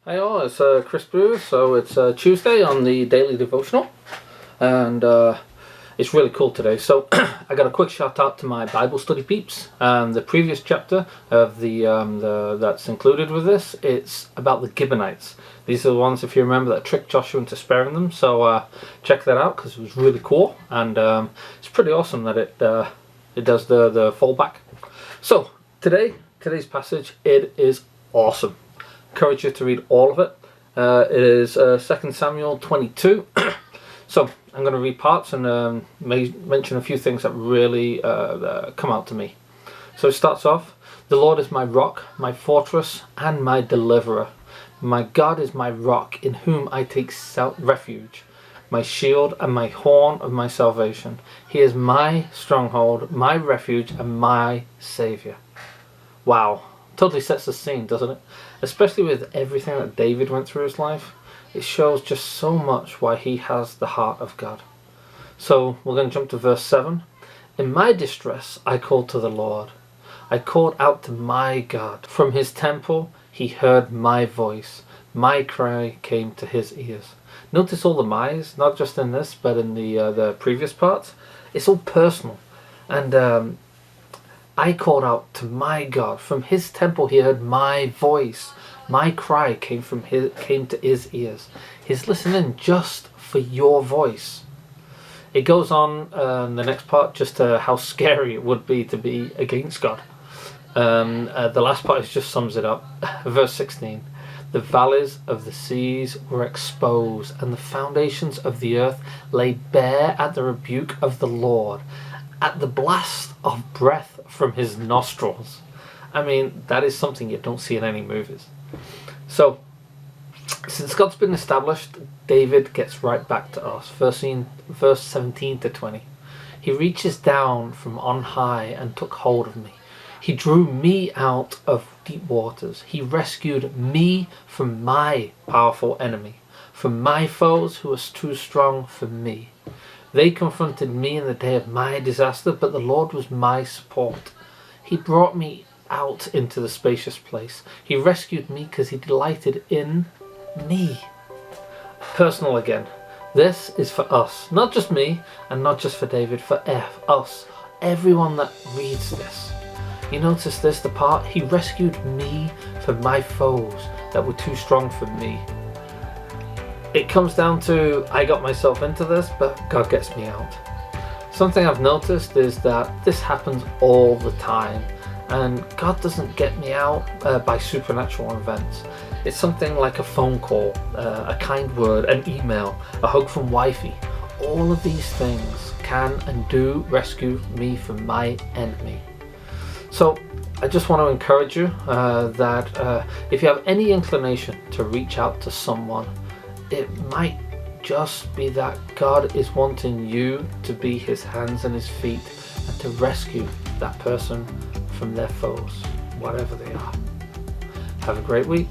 Hey all, it's Chris Brewer. So it's Tuesday on the Daily Devotional, and it's really cool today. So I got a quick shout out to my Bible study peeps. The previous chapter of the that's included with this, it's about the Gibeonites. These are the ones, if you remember, that tricked Joshua into sparing them. So check that out because it was really cool, and it's pretty awesome that it does the fallback. So today's passage, it is awesome. Encourage you to read all of it. It is 2 Samuel 22. So I'm going to read parts and mention a few things that really come out to me. So it starts off, "The Lord is my rock, my fortress, and my deliverer. My God is my rock, in whom I take refuge, my shield and my horn of my salvation. He is my stronghold, my refuge, and my Saviour." Wow. Totally sets the scene, doesn't it? Especially with everything that David went through his life. It shows just so much why he has the heart of God. So we're going to jump to verse 7. "In my distress I called to the Lord. I called out to my God. From his temple he heard my voice. My cry came to his ears." Notice all the my's, not just in this, but in the previous parts. It's all personal. And I called out to my God. From his temple he heard my voice. My cry came to his ears. He's listening just for your voice. It goes on the next part, just how scary it would be to be against God. The last part just sums it up. Verse 16. "The valleys of the seas were exposed, and the foundations of the earth laid bare at the rebuke of the Lord, at the blast of breath from his nostrils." I mean, that is something you don't see in any movies. So, since God's been established, David gets right back to us. Verse 17 to 20. "He reaches down from on high and took hold of me. He drew me out of deep waters. He rescued me from my powerful enemy, from my foes who was too strong for me. They confronted me in the day of my disaster, but the Lord was my support. He brought me out into the spacious place. He rescued me because he delighted in me." Personal again. This is for us. Not just me, and not just for David, for us. Everyone that reads this. You notice this, the part, "He rescued me from my foes that were too strong for me." It comes down to, I got myself into this, but God gets me out. Something I've noticed is that this happens all the time, and God doesn't get me out by supernatural events. It's something like a phone call, a kind word, an email, a hug from wifey. All of these things can and do rescue me from my enemy. So I just want to encourage you that if you have any inclination to reach out to someone, it might just be that God is wanting you to be his hands and his feet and to rescue that person from their foes, whatever they are. Have a great week.